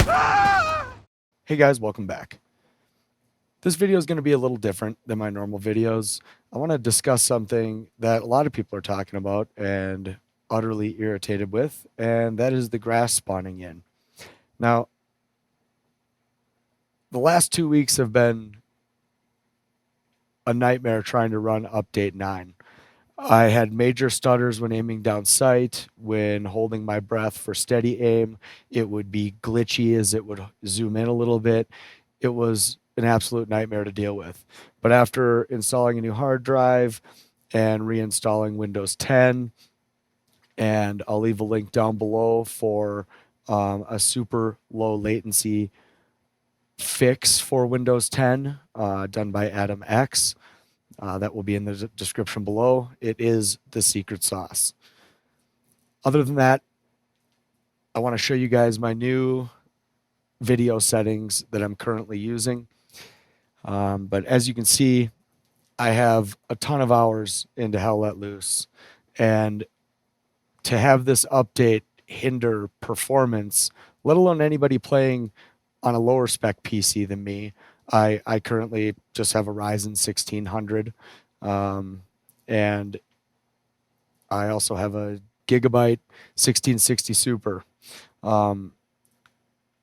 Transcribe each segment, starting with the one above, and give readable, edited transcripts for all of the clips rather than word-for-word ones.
Hey guys, welcome back. This video is going to be a little different than my normal videos. I want to discuss something that a lot of people are talking about and utterly irritated with, and that is the grass spawning in. Now, the last 2 weeks have been a nightmare trying to run update 9. I had major stutters when aiming down sight, when holding my breath for steady aim. It would be glitchy as it would zoom in a little bit. It was an absolute nightmare to deal with. But after installing a new hard drive and reinstalling Windows 10, and I'll leave a link down below for a super low latency fix for Windows 10 done by Adam X. That will be in the description below. It is the secret sauce. Other than that, I want to show you guys my new video settings that I'm currently using. But as you can see, I have a ton of hours into Hell Let Loose. And to have this update hinder performance, let alone anybody playing on a lower spec PC than me, I currently just have a Ryzen 1600, and I also have a Gigabyte 1660 Super. My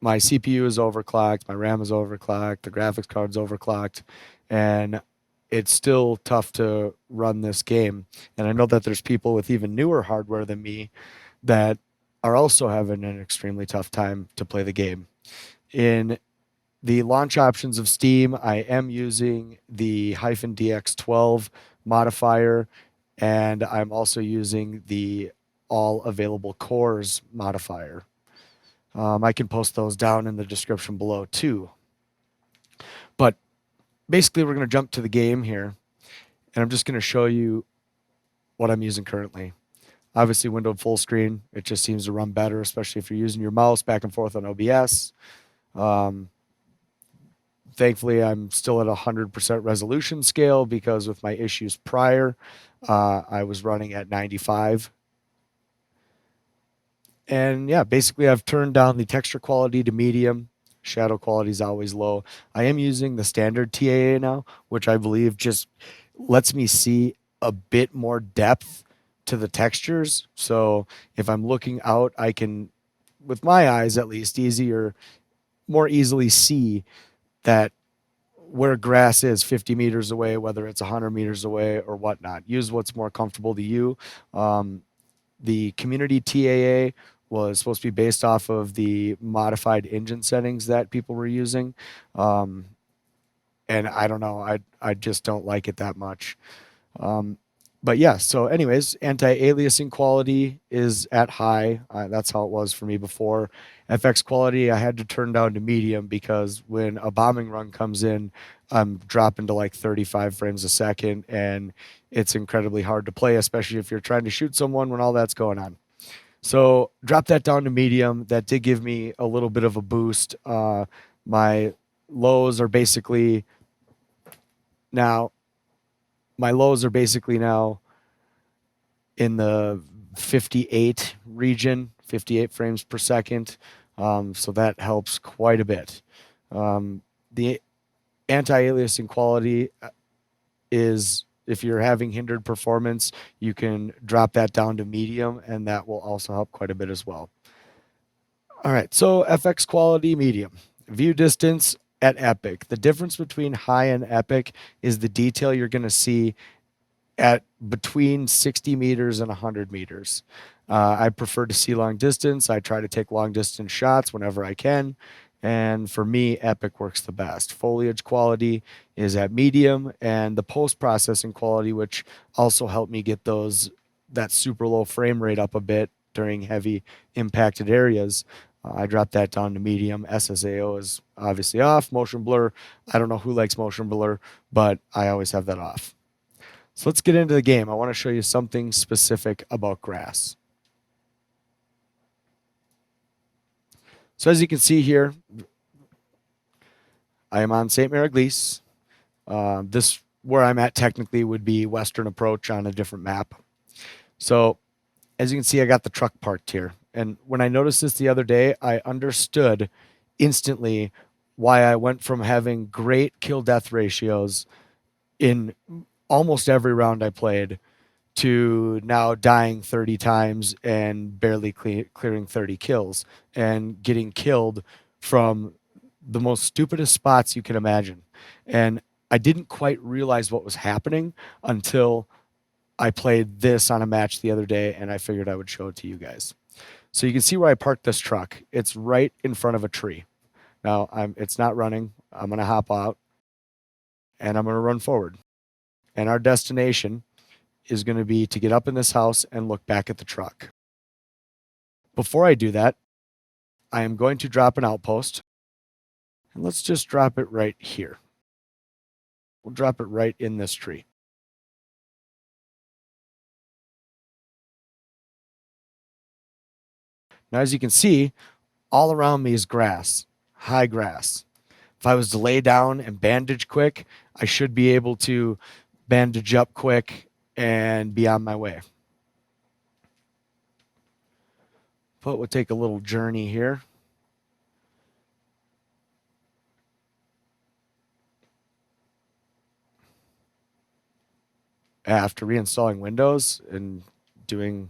CPU is overclocked, my RAM is overclocked, the graphics card's overclocked, and it's still tough to run this game. And I know that there's people with even newer hardware than me that are also having an extremely tough time to play the game. In the launch options of Steam, I am using the -DX12 modifier, and I'm also using the all available cores modifier. I can post those down in the description below too. But basically, we're going to jump to the game here, and I'm just going to show you what I'm using currently. Obviously, windowed full screen, it just seems to run better, especially if you're using your mouse back and forth on OBS. Thankfully, I'm still at 100% resolution scale because with my issues prior, I was running at 95. And yeah, basically I've turned down the texture quality to medium. Shadow quality is always low. I am using the standard TAA now, which I believe just lets me see a bit more depth to the textures. So if I'm looking out, I can, with my eyes at least, more easily see that where grass is 50 meters away, whether it's 100 meters away or whatnot. Use what's more comfortable to you. The community TAA was supposed to be based off of the modified engine settings that people were using. And I don't know, I just don't like it that much. But yeah, so anyways, anti-aliasing quality is at high. That's how it was for me before. FX quality, I had to turn down to medium because when a bombing run comes in, I'm dropping to like 35 frames a second, and it's incredibly hard to play, especially if you're trying to shoot someone when all that's going on. So drop that down to medium. That did give me a little bit of a boost. My lows are basically now my lows are basically now in the 58 region, 58 frames per second. So that helps quite a bit. The anti-aliasing quality is, if you're having hindered performance, you can drop that down to medium, and that will also help quite a bit as well. All right, so FX quality, medium. View distance at epic. The difference between high and epic is the detail you're going to see at between 60 meters and 100 meters. I prefer to see long distance. I try to take long distance shots whenever I can. And for me, epic works the best. Foliage quality is at medium, and the post-processing quality, which also helped me get that super low frame rate up a bit during heavy impacted areas. I dropped that down to medium. SSAO is obviously off. Motion blur, I don't know who likes motion blur, but I always have that off. So let's get into the game. I want to show you something specific about grass. So as you can see here, I am on St. Mary-Glise. This, where I'm at technically, would be Western Approach on a different map. So as you can see, I got the truck parked here. And when I noticed this the other day, I understood instantly why I went from having great kill death ratios in almost every round I played to now dying 30 times and barely clearing 30 kills and getting killed from the most stupidest spots you can imagine. And I didn't quite realize what was happening until I played this on a match the other day, and I figured I would show it to you guys. So you can see where I parked this truck. It's right in front of a tree. Now it's not running. I'm going to hop out and I'm going to run forward. And our destination is going to be to get up in this house and look back at the truck. Before I do that, I am going to drop an outpost. And let's just drop it right here. We'll drop it right in this tree. Now, as you can see, all around me is grass, high grass. If I was to lay down and bandage quick, I should be able to bandage up quick and be on my way. But we'll take a little journey here. After reinstalling Windows and doing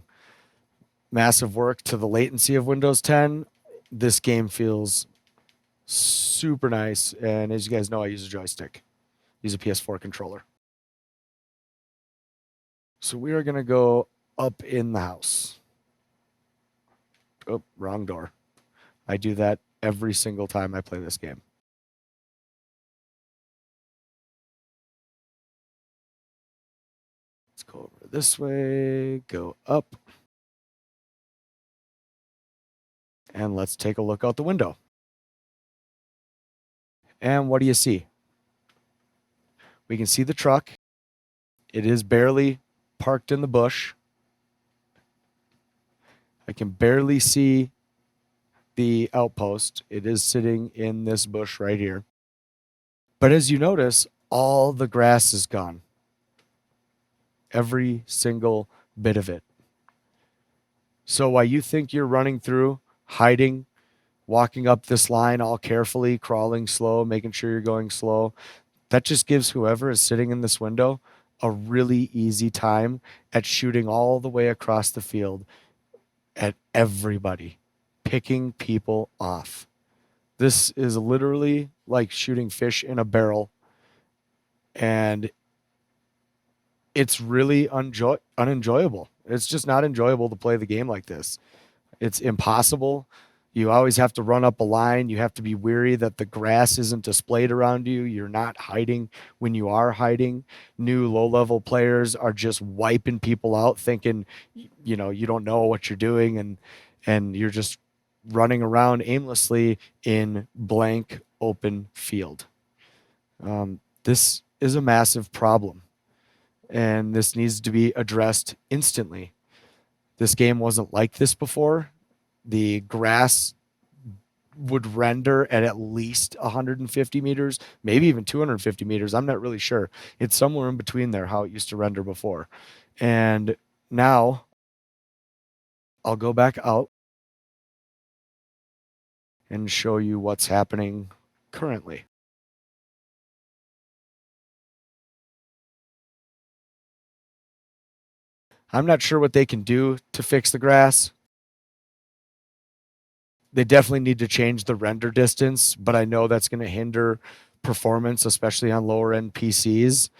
massive work to the latency of Windows 10, this game feels super nice. And as you guys know, I use a joystick, use a PS4 controller. So we are going to go up in the house. Oh, wrong door. I do that every single time I play this game. Let's go over this way, go up. And let's take a look out the window. And what do you see? We can see the truck. It is barely parked in the bush. I can barely see the outpost. It is sitting in this bush right here. But as you notice, all the grass is gone. Every single bit of it. So while you think you're running through, hiding, walking up this line all carefully, crawling slow, making sure you're going slow, that just gives whoever is sitting in this window a really easy time at shooting all the way across the field at everybody, picking people off. This is literally like shooting fish in a barrel, and it's really unenjoyable. It's just not enjoyable to play the game like this. It's impossible. You always have to run up a line. You have to be weary that the grass isn't displayed around you. You're not hiding when you are hiding. New low-level players are just wiping people out, thinking, you don't know what you're doing, and you're just running around aimlessly in blank open field. This is a massive problem, and this needs to be addressed instantly. This game wasn't like this before. The grass would render at least 150 meters, maybe even 250 meters. I'm not really sure. It's somewhere in between there, how it used to render before. And now I'll go back out and show you what's happening currently. I'm not sure what they can do to fix the grass. They definitely need to change the render distance, but I know that's going to hinder performance, especially on lower end PCs.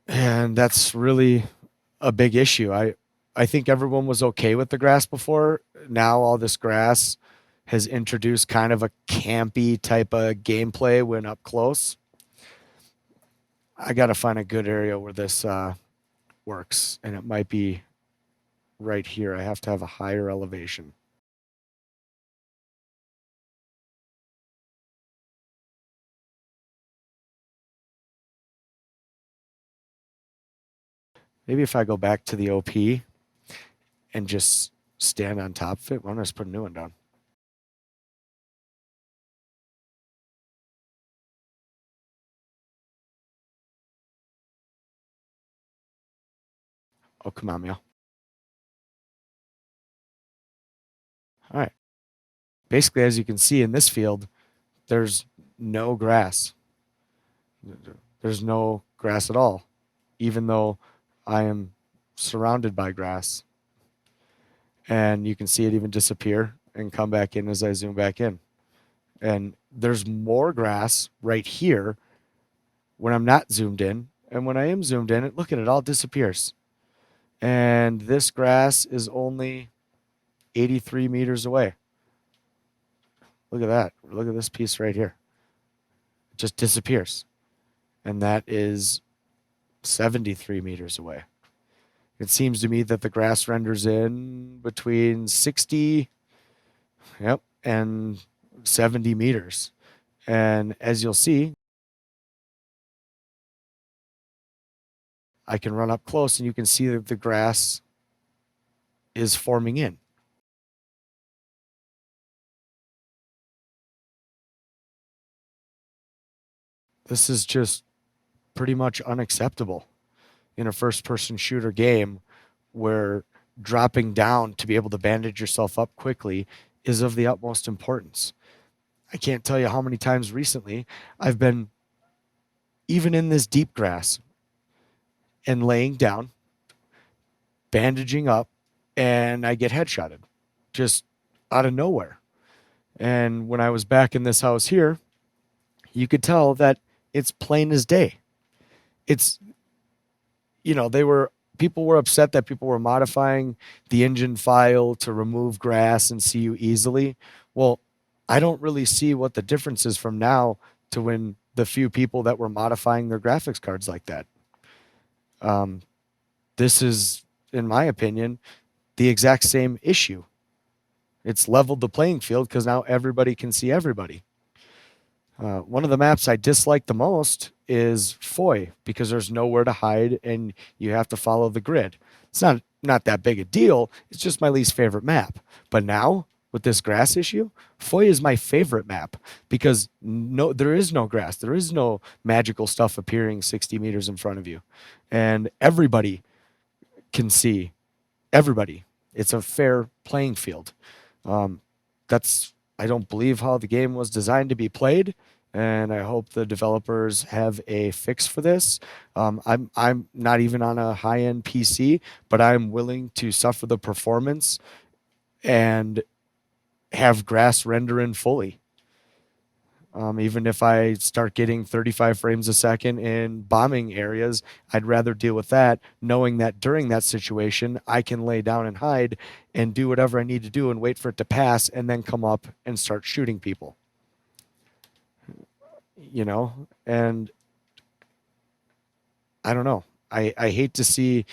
And that's really a big issue. I think everyone was okay with the grass before. Now all this grass has introduced kind of a campy type of gameplay when up close. I got to find a good area where this works, and it might be right here. I have to have a higher elevation. Maybe if I go back to the OP and just stand on top of it. Why don't I just put a new one down? Oh, come on, Meow. All right. Basically, as you can see in this field, there's no grass. There's no grass at all, even though I am surrounded by grass. And you can see it even disappear and come back in as I zoom back in. And there's more grass right here when I'm not zoomed in. And when I am zoomed in, look at it, all disappears. And this grass is only 83 meters away. Look at that. Look at this piece right here. It just disappears. And that is 73 meters away. It seems to me that the grass renders in between 60, yep, and 70 meters. And as you'll see, I can run up close and you can see that the grass is forming in. This is just pretty much unacceptable in a first-person shooter game where dropping down to be able to bandage yourself up quickly is of the utmost importance. I can't tell you how many times recently I've been even in this deep grass and laying down, bandaging up, and I get headshotted just out of nowhere. And when I was back in this house here, you could tell that it's plain as day. It's, people were upset that people were modifying the engine file to remove grass and see you easily. Well, I don't really see what the difference is from now to when the few people that were modifying their graphics cards like that. This is, in my opinion, the exact same issue. It's leveled the playing field because now everybody can see everybody. One of the maps I dislike the most is Foy because there's nowhere to hide and you have to follow the grid. It's not that big a deal. It's just my least favorite map. But now with this grass issue, Foy is my favorite map because there is no grass. There is no magical stuff appearing 60 meters in front of you. And everybody can see everybody. It's a fair playing field. That's, I don't believe, how the game was designed to be played, and I hope the developers have a fix for this. I'm not even on a high-end PC, but I'm willing to suffer the performance and have grass render in fully. Even if I start getting 35 frames a second in bombing areas, I'd rather deal with that, knowing that during that situation, I can lay down and hide and do whatever I need to do and wait for it to pass and then come up and start shooting people. And I don't know. I hate to see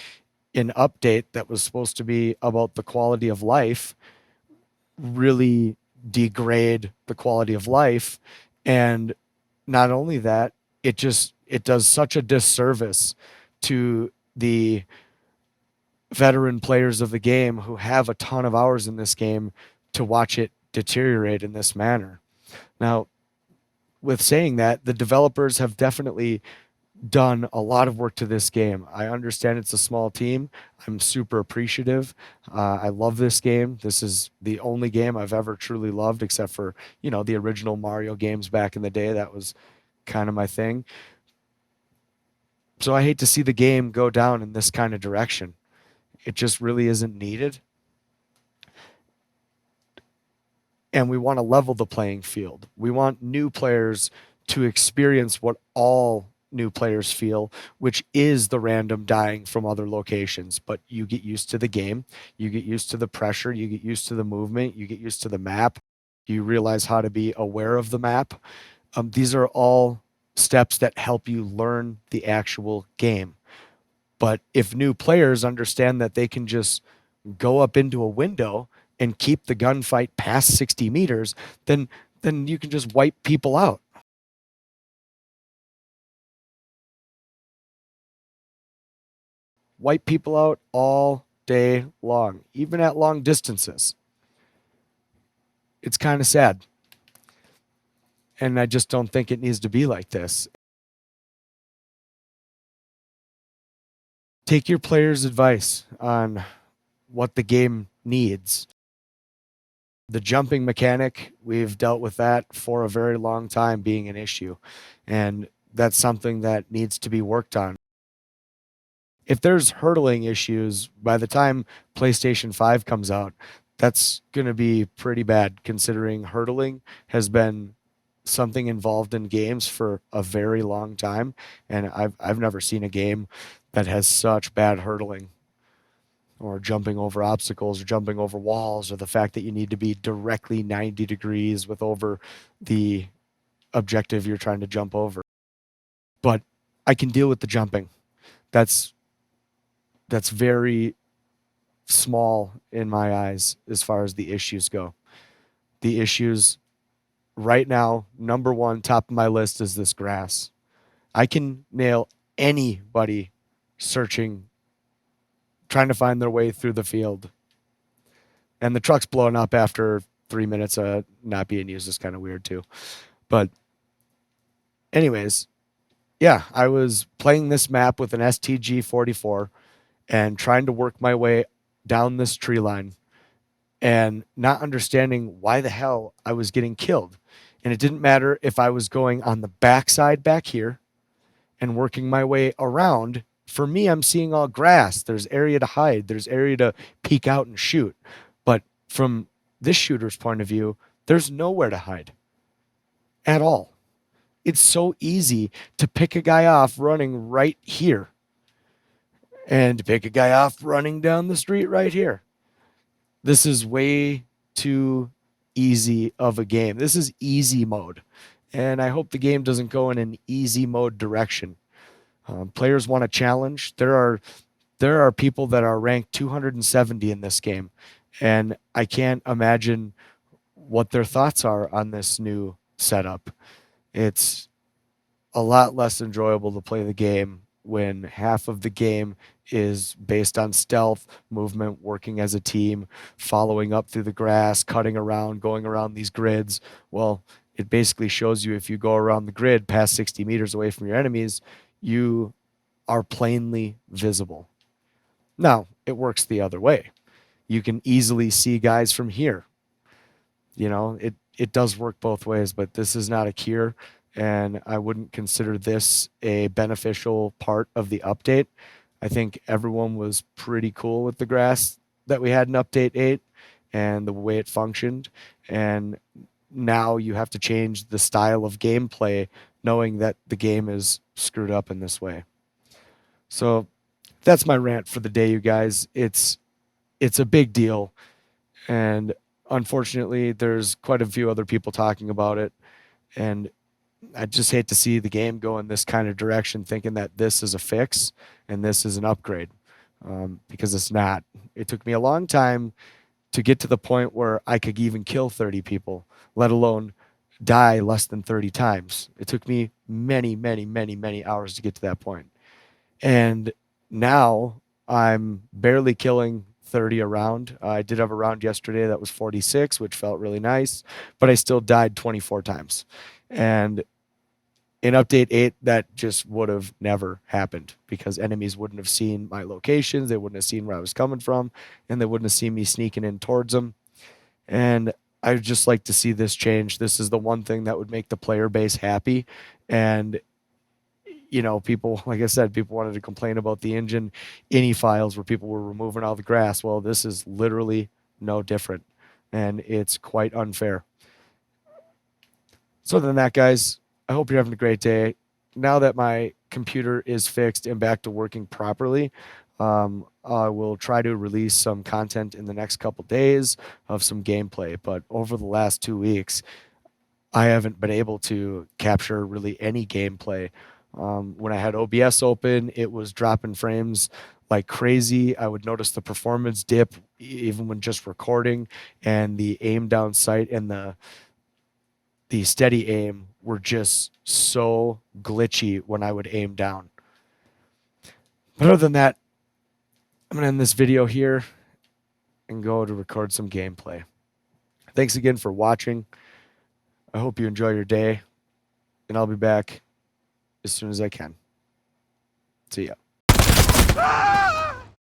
an update that was supposed to be about the quality of life really degrade the quality of life. And not only that, it does such a disservice to the veteran players of the game who have a ton of hours in this game to watch it deteriorate in this manner. Now, with saying that, the developers have definitely done a lot of work to this game. I understand it's a small team. I'm super appreciative. I love this game. This is the only game I've ever truly loved, except for, the original Mario games back in the day. That was kind of my thing. So I hate to see the game go down in this kind of direction. It just really isn't needed. And we want to level the playing field. We want new players to experience what all new players feel, which is the random dying from other locations. But you get used to the game, you get used to the pressure, you get used to the movement, you get used to the map, you realize how to be aware of the map. These are all steps that help you learn the actual game. But if new players understand that they can just go up into a window and keep the gunfight past 60 meters, then you can just wipe people out. Wipe people out all day long, even at long distances. It's kind of sad. And I just don't think it needs to be like this. Take your players' advice on what the game needs. The jumping mechanic, we've dealt with that for a very long time being an issue. And that's something that needs to be worked on. If there's hurdling issues by the time PlayStation 5 comes out, that's going to be pretty bad considering hurdling has been something involved in games for a very long time, and I've never seen a game that has such bad hurdling or jumping over obstacles or jumping over walls or the fact that you need to be directly 90 degrees with over the objective you're trying to jump over. But I can deal with the jumping. That's very small in my eyes as far as the issues go. The issues right now, number one, top of my list is this grass. I can nail anybody searching, trying to find their way through the field. And the truck's blowing up after 3 minutes of not being used is kind of weird too. But anyways, yeah, I was playing this map with an STG-44 and trying to work my way down this tree line and not understanding why the hell I was getting killed. And it didn't matter if I was going on the backside back here and working my way around. For me, I'm seeing all grass. There's area to hide. There's area to peek out and shoot. But from this shooter's point of view, there's nowhere to hide at all. It's so easy to pick a guy off running right here and to pick a guy off running down the street right here. This is way too easy of a game. This is easy mode. And I hope the game doesn't go in an easy mode direction. Players want a challenge. There are people that are ranked 270 in this game. And I can't imagine what their thoughts are on this new setup. It's a lot less enjoyable to play the game when half of the game is based on stealth, movement, working as a team, following up through the grass, cutting around, going around these grids. Well, it basically shows you if you go around the grid past 60 meters away from your enemies, you are plainly visible. Now, it works the other way. You can easily see guys from here. You know, it does work both ways, but this is not a cure, and I wouldn't consider this a beneficial part of the update. I think everyone was pretty cool with the grass that we had in Update 8 and the way it functioned. And now you have to change the style of gameplay knowing that the game is screwed up in this way. So that's my rant for the day, you guys. It's a big deal. And unfortunately, there's quite a few other people talking about it. And I just hate to see the game go in this kind of direction, thinking that this is a fix and this is an upgrade, because it's not. It took me a long time to get to the point where I could even kill 30 people, let alone die less than 30 times. It took me many, many, many, many hours to get to that point. And now I'm barely killing 30 a round. I did have a round yesterday that was 46, which felt really nice, but I still died 24 times. And in Update 8, that just would have never happened because enemies wouldn't have seen my locations, they wouldn't have seen where I was coming from, and they wouldn't have seen me sneaking in towards them. And I'd just like to see this change. This is the one thing that would make the player base happy. And, you know, people, like I said, people wanted to complain about the engine ini files where people were removing all the grass. Well, this is literally no different, and it's quite unfair. So other than that, guys, I hope you're having a great day. Now that my computer is fixed and back to working properly, I will try to release some content in the next couple days of some gameplay. But over the last 2 weeks, I haven't been able to capture really any gameplay. When I had OBS open, it was dropping frames like crazy. I would notice the performance dip even when just recording, and the aim down sight and the steady aim were just so glitchy when I would aim down. But other than that, I'm going to end this video here and go to record some gameplay. Thanks again for watching. I hope you enjoy your day, and I'll be back as soon as I can. See ya.